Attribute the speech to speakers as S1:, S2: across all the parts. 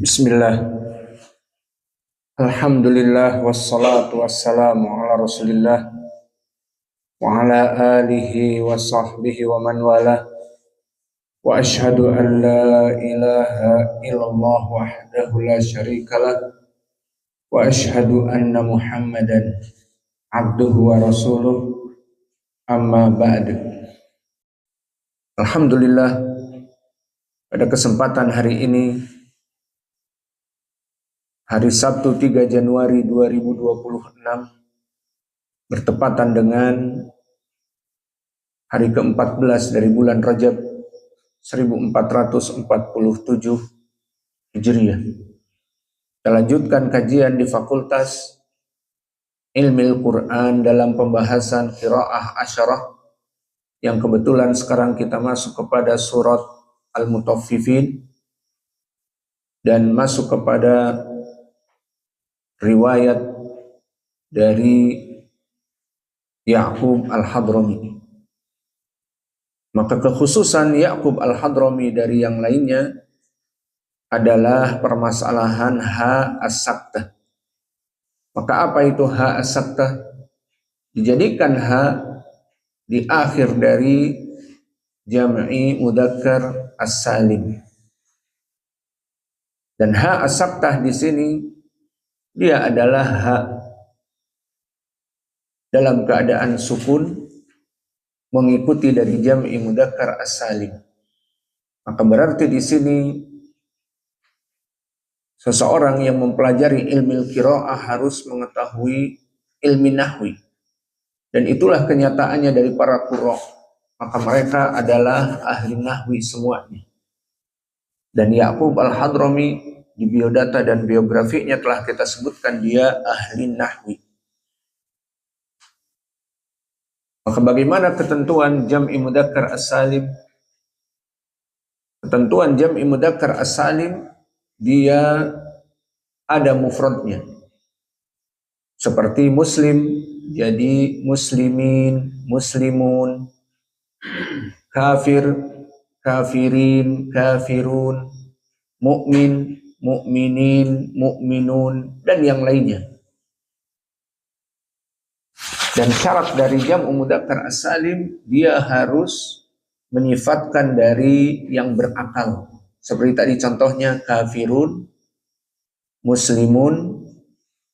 S1: Bismillah. Alhamdulillah wassalatu wassalamu ala Rasulillah wa ala alihi wa sahbihi wa man wala wa ashhadu an la ilaha illallah wahdahu la syarikalah wa ashhadu anna Muhammadan abduhu wa rasuluh amma ba'du. Alhamdulillah, pada kesempatan hari ini, hari Sabtu 3 Januari 2026, bertepatan dengan hari ke-14 dari bulan Rajab 1447 Hijriah. Kita lanjutkan kajian di Fakultas Ilmu Quran dalam pembahasan Qiraah Asyarah, yang kebetulan sekarang kita masuk kepada surat Al-Mutaffifin dan masuk kepada riwayat dari Ya'qub Al-Hadrami. Maka kekhususan Ya'qub Al-Hadrami dari yang lainnya adalah permasalahan ha as-saktah. Maka apa itu ha as-saktah? Dijadikan ha di akhir dari jam'i mudzakkar as-salim. Dan ha as-saktah di sini dia adalah ha dalam keadaan sukun mengikuti dari jam'i mudzakkar as-salim. Maka berarti di sini seseorang yang mempelajari ilmu qiraah harus mengetahui ilmu nahwi. Dan itulah kenyataannya dari para qurra. Maka mereka adalah ahli nahwi semuanya. Dan Ya'qub Al-Hadrami di biodata dan biografinya telah kita sebutkan dia ahli nahwi. Maka bagaimana ketentuan jam'i mudzakkar as-salim? Ketentuan jam'i mudzakkar as-salim dia ada mufradnya. Seperti muslim jadi muslimin, muslimun, kafir, kafirin, kafirun, mukmin, mukminin, mukminun, dan yang lainnya. Dan syarat dari jam'u mudzakkar as-salim dia harus menyifatkan dari yang berakal. Seperti tadi contohnya kafirun, muslimun,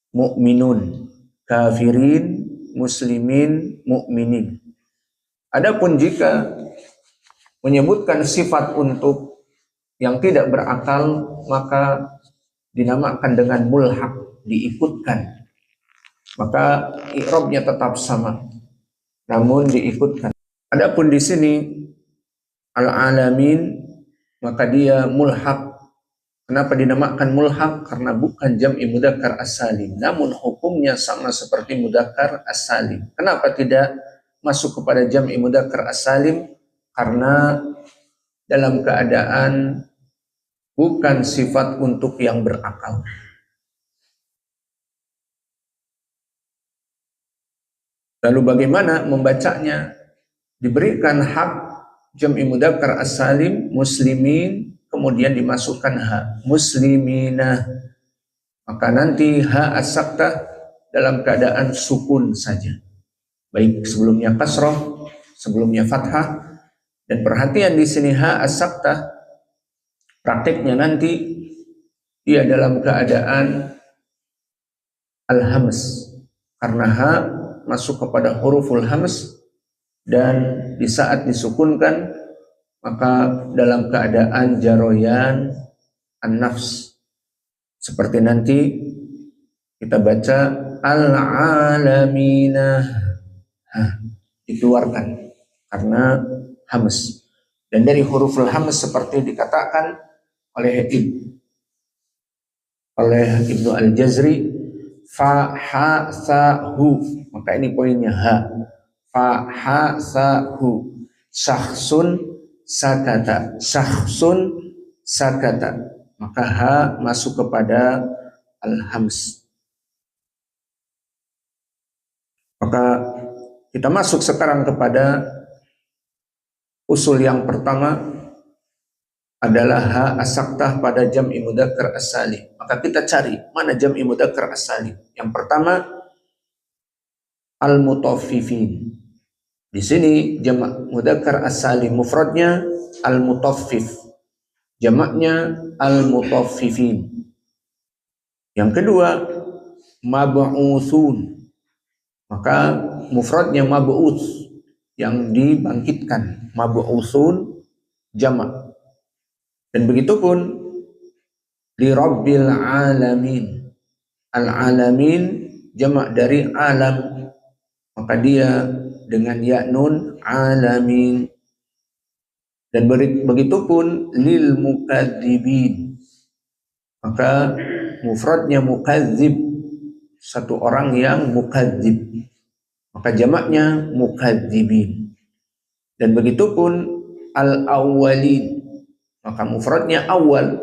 S1: mukminun, kafirin, muslimin, mukminin. Adapun jika menyebutkan sifat untuk yang tidak berakal, maka dinamakan dengan mulhaq, diikutkan. Maka i'rabnya tetap sama, namun diikutkan. Adapun di sini al-alamin, maka dia mulhaq. Kenapa dinamakan mulhaq? Karena bukan jam'i mudzakkar as-salim, namun hukumnya sama seperti mudzakkar as-salim. Kenapa tidak masuk kepada jam'i mudzakkar as-salim? Karena dalam keadaan bukan sifat untuk yang berakal. Lalu bagaimana membacanya? Diberikan hak jam'i mudzakkar as-salim, muslimin, kemudian dimasukkan ha, muslimina. Maka nanti ha as-saktah dalam keadaan sukun saja. Baik sebelumnya kasrah, sebelumnya fathah. Dan perhatian di sini ha as-saktah, praktiknya nanti dia dalam keadaan al-hams. Karena ha masuk kepada huruful hams, dan di saat disukunkan maka dalam keadaan jaroyan an-nafs. Seperti nanti kita baca al-alamina, dikeluarkan karena hams. Dan dari huruful hams seperti dikatakan oleh Ibnu Al-Jazri, fa ha sa hu. Maka ini poinnya ha. Fa ha sa hu. Syakhsun sakata, syakhsun sakata. Maka ha masuk kepada al-hams. Maka kita masuk sekarang kepada usul yang pertama, adalah ha asaktah pada jam'i mudzakkar as-salim. Maka kita cari mana jam'i mudzakkar as-salim. Yang pertama al-mutaffifin. Di sini jamak mudzakkar as-salim mufradnya al-mutaffif, jamaknya al-mutaffifin. Yang kedua mab'utsun, maka mufradnya mab'uts, yang dibangkitkan, mab'utsun jamak. Dan begitu pun li rabbil alamin, al-alamin jamak dari alam, maka dia dengan ya nun alamin. Dan begitu pun lil mukadzibin, maka mufradnya mukadzib, satu orang yang mukadzib, maka jamaknya mukadzibin. Dan begitu pun al awwalin, maka mufradnya awal,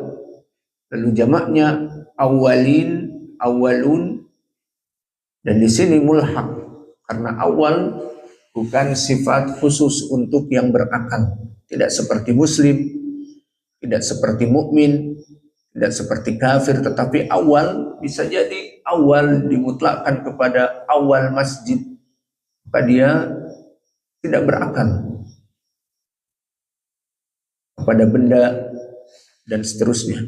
S1: lalu jamaknya awalin, awalun. Dan di sini mulhaq, karena awal bukan sifat khusus untuk yang berakal, tidak seperti muslim, tidak seperti mukmin, tidak seperti kafir, tetapi awal bisa jadi awal dimutlakkan kepada awal masjid, maka dia tidak berakal kepada benda dan seterusnya.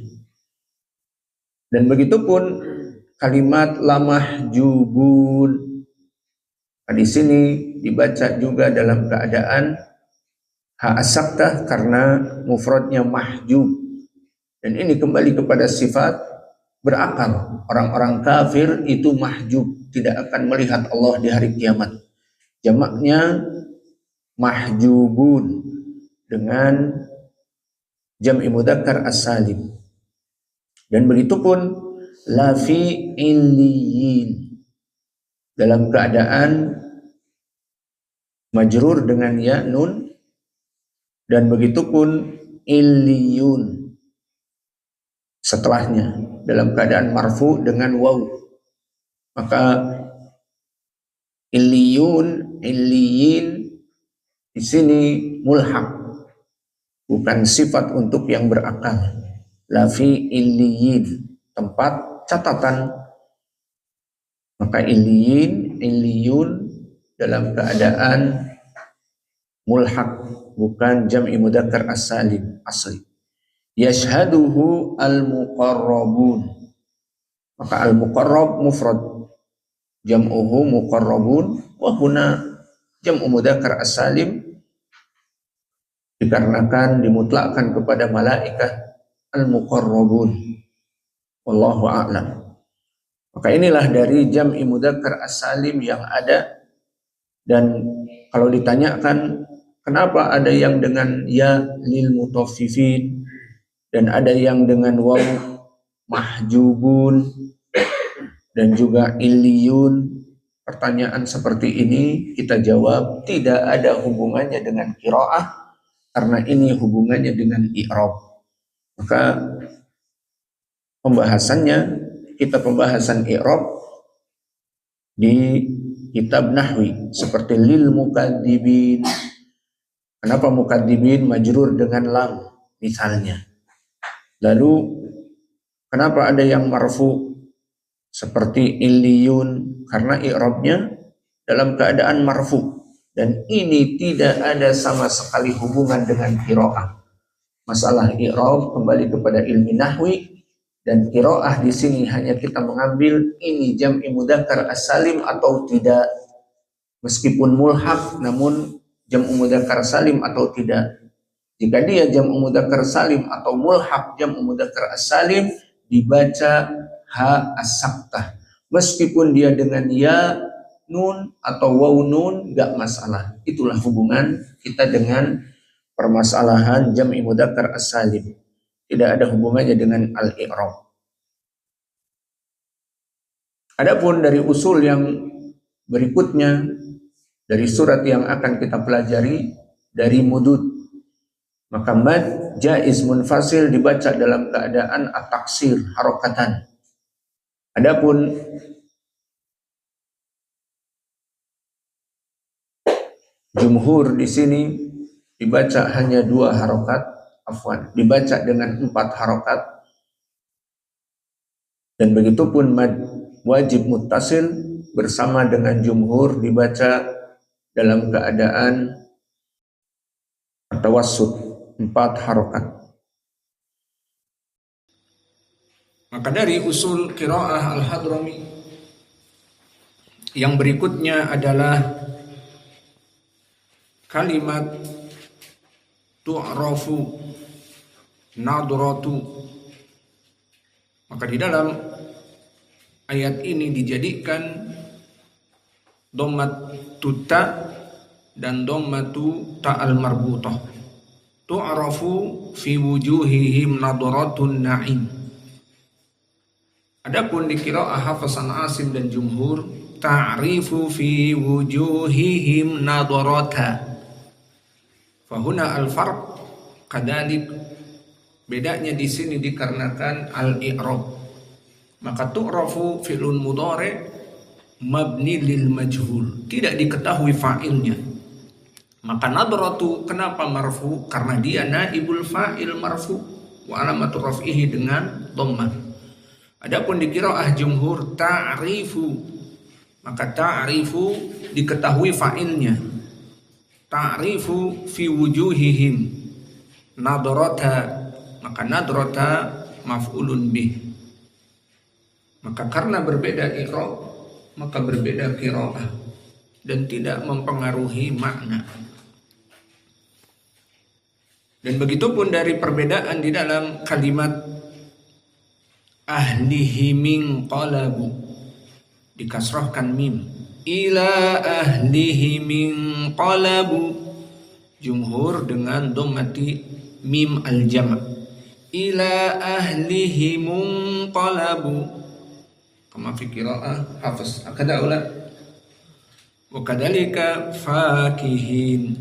S1: Dan begitu pun kalimat lamahjubun, di sini dibaca juga dalam keadaan ha asaktah karena mufradnya mahjub. Dan ini kembali kepada sifat berakal. Orang-orang kafir itu mahjub, tidak akan melihat Allah di hari kiamat. Jamaknya mahjubun dengan jam'i mudzakkar as-salim. Dan begitu pun la fi illiyin, dalam keadaan majrur dengan ya nun. Dan begitu pun illiyun setelahnya dalam keadaan marfu dengan waw, maka illiyun, illiyin di sini mulhaq, bukan sifat untuk yang berakal. Lafi illiyin, tempat catatan, maka illiyin, illiyun dalam keadaan mulhaq, bukan jam'i mudzakkar as-salim asli. Yashhaduhu al-muqarrabun, maka al-muqarrab mufrad, jam'uhu muqarrabun, wa huna jam'u mudzakkar as-salim dikarenakan dimutlakkan kepada malaikat al-muqarrabun. Wallahu a'lam. Maka inilah dari jam'i mudzakkar as-salim yang ada. Dan kalau ditanyakan kenapa ada yang dengan ya lil mutaffifin dan ada yang dengan waw mahjubun dan juga illiyun, pertanyaan seperti ini kita jawab tidak ada hubungannya dengan qiraah, karena ini hubungannya dengan i'rab. Maka pembahasannya, kita pembahasan i'rab di kitab nahwi seperti lil mukadzibin. Kenapa mukadzibin majrur dengan lam misalnya? Lalu kenapa ada yang marfu seperti illiyun? Karena i'rabnya dalam keadaan marfu, dan ini tidak ada sama sekali hubungan dengan qiraah. Masalah i'rab kembali kepada ilmu nahwi, dan qiraah di sini hanya kita mengambil ini jam'i mudzakkar as-salim atau tidak, meskipun mulhaq namun jam'u mudzakkar salim atau tidak. Jika dia jam'u mudzakkar salim atau mulhaq jam'u mudzakkar as-salim, dibaca ha as-saktah, meskipun dia dengan ya nun atau waw nun, enggak masalah. Itulah hubungan kita dengan permasalahan jam'i mudzakkar as-salim. Tidak ada hubungannya dengan al-i'rab. Adapun dari usul yang berikutnya, dari surat yang akan kita pelajari, dari mudud, maka mad jaiz munfasil dibaca dalam keadaan at-taksir, harokatan. Adapun jumhur di sini dibaca hanya 2 harokat, dibaca dengan 4 harokat, dan begitupun mad wajib muttasil bersama dengan jumhur dibaca dalam keadaan tawassut 4 harokat.
S2: Maka dari usul qiraah Al-Hadrami yang berikutnya adalah kalimat tu'rafu nadratu. Maka di dalam ayat ini dijadikan dhammat tuta dan dhammatu ta'al marbutah. Tu'rafu fi wujuhihim nadratun na'im. Adapun di qiraah Hafs an Asim dan jumhur, ta'rifu fi wujuhihim nadrata. Fahuna al-farq kadalik, bedanya di sini dikarenakan al-i'rab. Maka tu'rafu fi'lun mudhari' mabni lil majhul, tidak diketahui fa'ilnya. Maka nadratu kenapa marfu? Karena dia naibul fa'il marfu wa alamatu raf'ihi dengan dhammah. Adapun di qiraah jumhur ta'rifu, maka ta'rifu diketahui fa'ilnya. Ta'rifu fi wujuhihim nadrata, maka nadrata maf'ulun bih. Maka karena berbeda i'rab, maka berbeda qiraah dan tidak mempengaruhi makna. Dan begitupun dari perbedaan di dalam kalimat ahlihi min qalabu, dikasrahkan mim, ila ahlihi min qalabu, jumhur dengan dhammati mim al-jama', ila ahlihi munqalabu, kama fi qiraah Hafs. Akada ulah wa kadzalika fakihin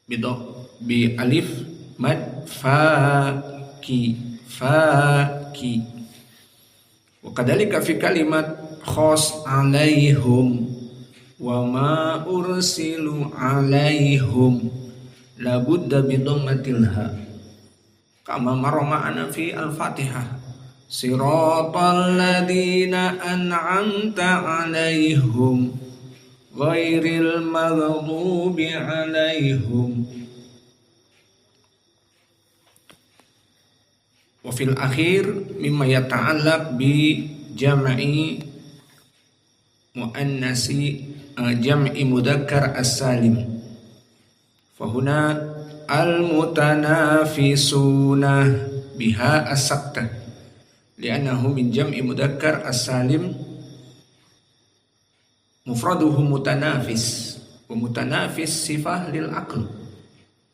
S2: bi alif mad faki wa kadzalika fi kalimat khas alaihum wa ma ursilu alaihum la budda bi dhammatil ha, kama marra ma'ana fi al-Fatihah, siratal ladzina an'amta alaihim ghairil maghdubi alaihim. Wa fil akhir mimma yata'allaq bi jam'i muannasi jam'i mudzakkar as-salim. Fahuna al-mutanafisuna biha as-sakta li'annahu min jam'i mudzakkar as-salim mufraduhu mutanafis, wa mutanafis sifah lil aql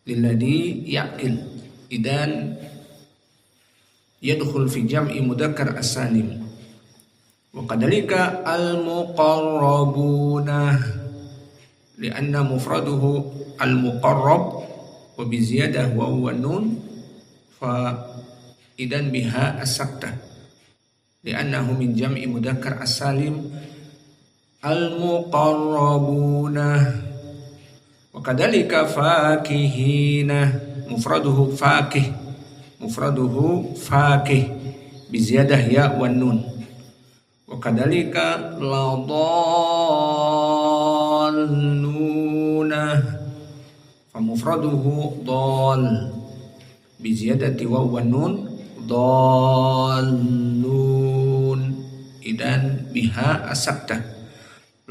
S2: lilladhi yaqil, idan yadkhul fi jam'i mudzakkar as-salim. Wa kadzalika al-muqarrabuna li'anna mufraduhu al-muqarrab wa bi ziyadah wa huwa nun, fa idan biha as-sakta li'annahu min jam'i mudzakkar as-salim al-muqarrabuna. Wa kadzalika fakihina mufraduhu fakih, mufraduhu fakih bi ziyadah ya wan nun. Wa kadzalika ladalluna fa mufraduhu dal bi ziyadati wa wan nun dallun, idan biha asakta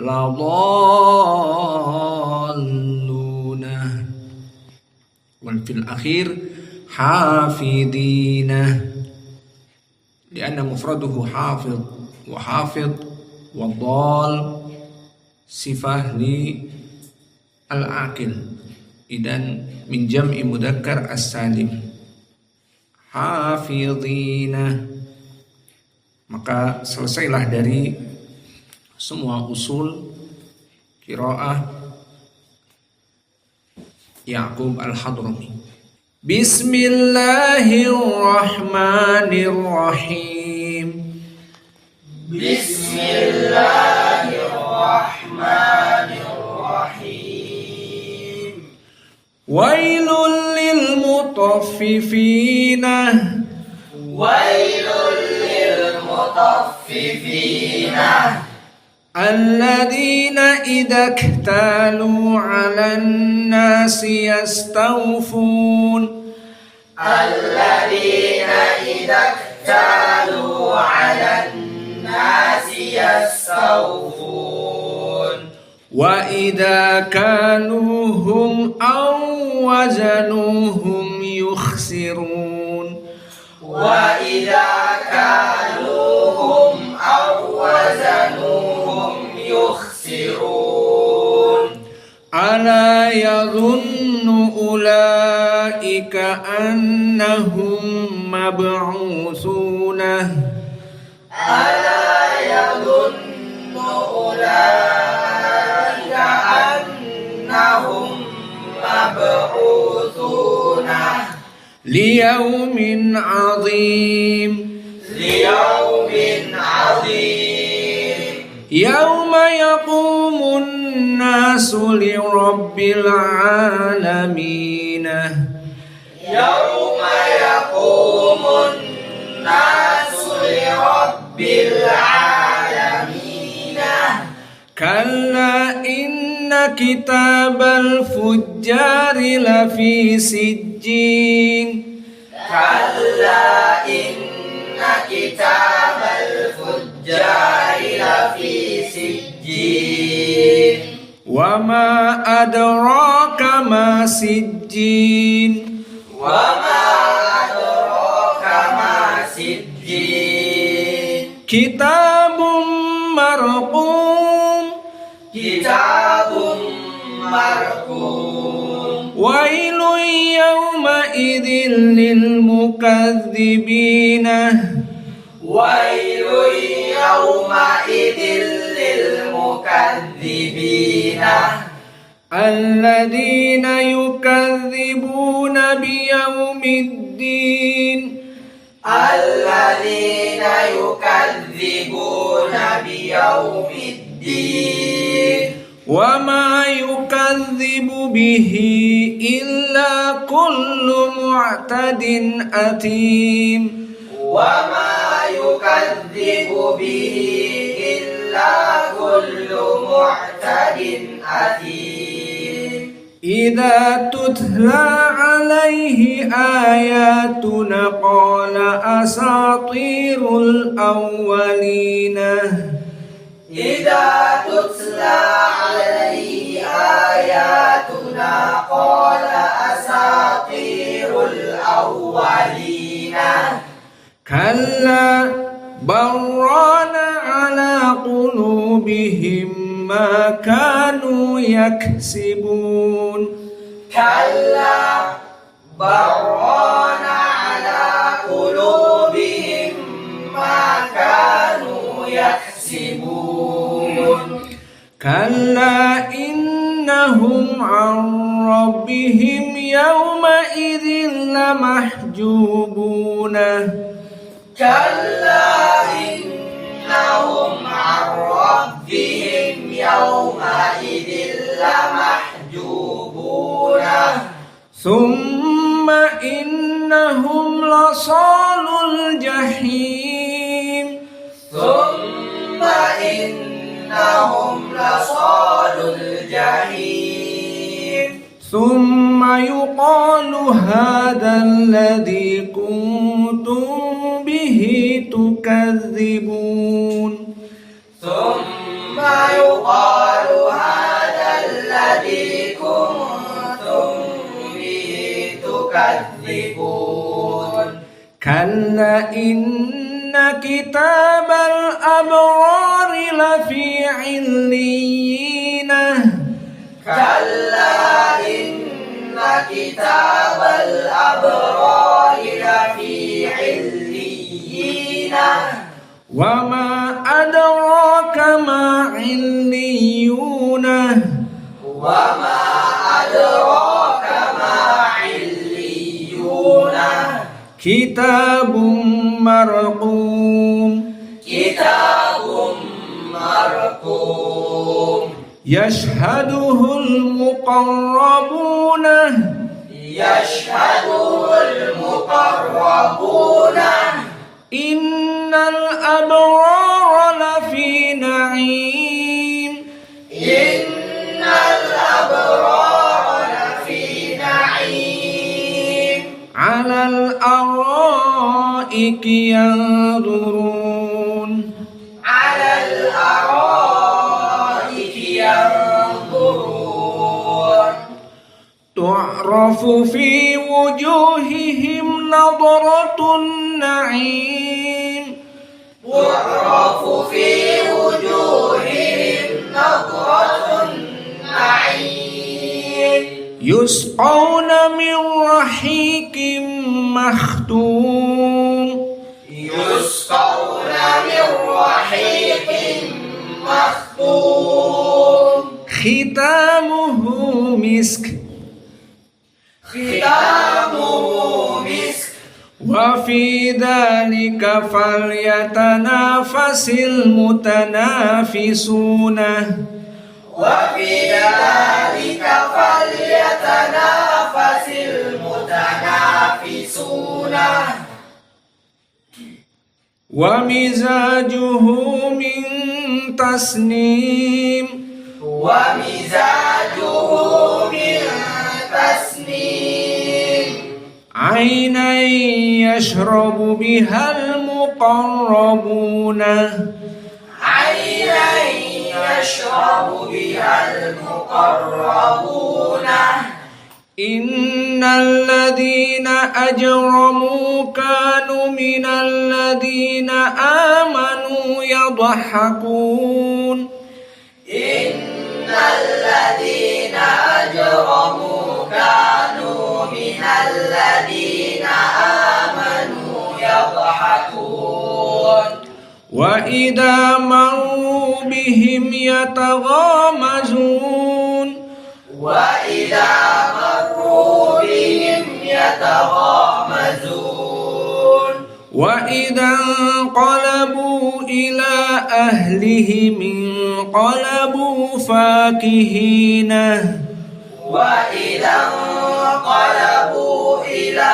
S2: ladalluna. Wal fil akhir hafidina lianna mufraduhu hafid, wa hafid wa dhal sifah li al-aqil, idan min jam'i mudzakkar as-salim hafidina. Maka selesailah dari semua usul qiraah Ya'qub al-Hadrami. Bismillahirrahmanirrahim. Bismillahirrahmanirrahim. Wailul lil للمطففين
S3: ويل للمطففين
S2: الذين إذا اكتالوا على الناس يستوفون
S3: الذين إذا اكتالوا على الناس يستوفون
S2: وإذا كالوهم أو وزنوهم يخسرون
S3: وإذا كالوهم أو وزنوهم يخسرون
S2: ألا يظن أولئك أنهم مبعوثون
S3: ألا يظن أولئك أنهم مبعوثون
S2: ليوم عظيم
S3: ليوم عظيم
S2: يوم يقوم الناس لرب العالمين
S3: يوم يقوم الناس لرب العالمين
S2: كلا إن كتاب الفجار لفي سجين
S3: كلا إن كتاب الفجار لفي سجين
S2: وما أدراك ما سجين
S3: وما أدراك ما سجين
S2: كتاب مرقوم
S3: كتاب مرقوم
S2: ويل يومئذ للمكذبين
S3: ويل يومئذ للمكذبين
S2: الذين يكذبون بيوم الدين
S3: الذين يكذبون بيوم الدين
S2: وما يكذب به إلا كل معتد أثيم
S3: وما يكذب به إلا كل معتد أثيم
S2: إذا تتلى عليه آياتنا قال أساطير الأولين
S3: إذا تتلى عليه آياتنا قال أساطير الأولين
S2: كلا بران على قلوبهم ما كانوا يكسبون
S3: كلا بران على قلوبهم ما كانوا يكسبون
S2: كلا إنهم عن ربهم يومئذ لمحجوبون
S3: كلا إنهم عن ربهم يومئذ لمحجوبون
S2: ثم إنهم لصال الجحيم
S3: ثم إنهم لصال الجحيم
S2: ثم يقال هذا الذي كنتم به تكذبون
S3: ثم يقال هذا الذي كنتم به تكذبون
S2: كلا إن كتاب الأبرار لفي عليين
S3: كلا إن كتاب الأبرار لفي عليين
S2: وما أدراك ما عليون
S3: وما أدراك ما عليون
S2: كتاب مرقوم
S3: كتاب مرقوم
S2: يشهده المقربون
S3: يشهده المقربون
S2: إن الأبرار لفي نعيم
S3: إن الأبرار لفي نعيم
S2: على الأرائك ينظرون
S3: على الأرائك ينظرون
S2: تعرف في وجوههم نضرة النعيم
S3: تعرف في وجوههم نضرة النعيم
S2: يسقون من رحيق مختوم
S3: يسقون من رحيق مختوم
S2: ختامه مسك
S3: ختامه مسك
S2: وفي ذلك فليتنافس المتنافسون
S3: وفي ذلك فليتنافس المتنافسون
S2: ومزاجه من تسنيم
S3: ومزاجه من تسنيم
S2: عينا يشرب بها المقربون
S3: عينا يشرب بها المقربون
S2: إن الذين أجرموا كانوا من الذين آمنوا يضحكون
S3: إن الذين أجرموا كانوا من الذين آمنوا يضحكون
S2: وإذا مروا بهم يتغامزون
S3: وإذا مروا بهم يتغامزون
S2: وإذا انقلبوا إلى أهلهم انقلبوا فاكهين
S3: وإذا انقلبوا إلى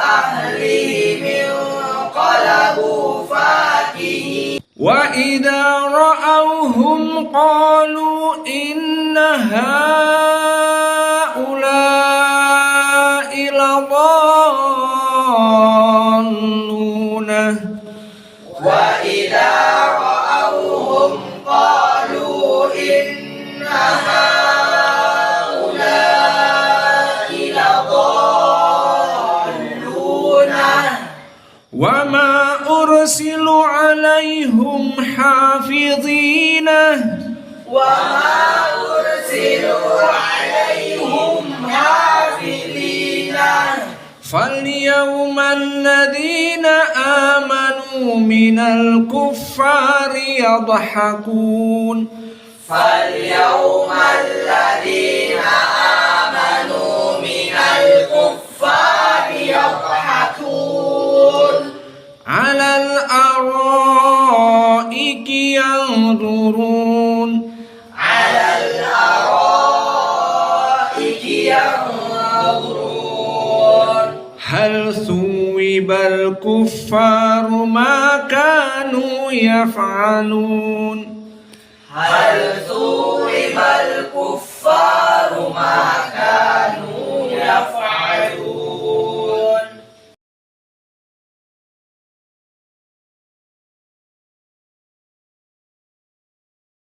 S3: أهلهم انقلبوا فاكهين
S2: وإذا رأوهم قالوا إن هؤلاء لضالون
S3: وإذا رأوهم قالوا إن هؤلاء لضالون
S2: وما أرسلوا عليهم حافظين
S3: وما أرسلوا عليهم حافظين
S2: فاليوم الذين آمنوا من الكفار يضحكون
S3: فاليوم الذين آمنوا من الكفار يضحكون
S2: على الأرائك ينظرون
S3: على الأرائك ينظرون
S2: هل ثوب الكفار ما كانوا يفعلون
S3: هل ثوب الكفار ما كانوا يفعلون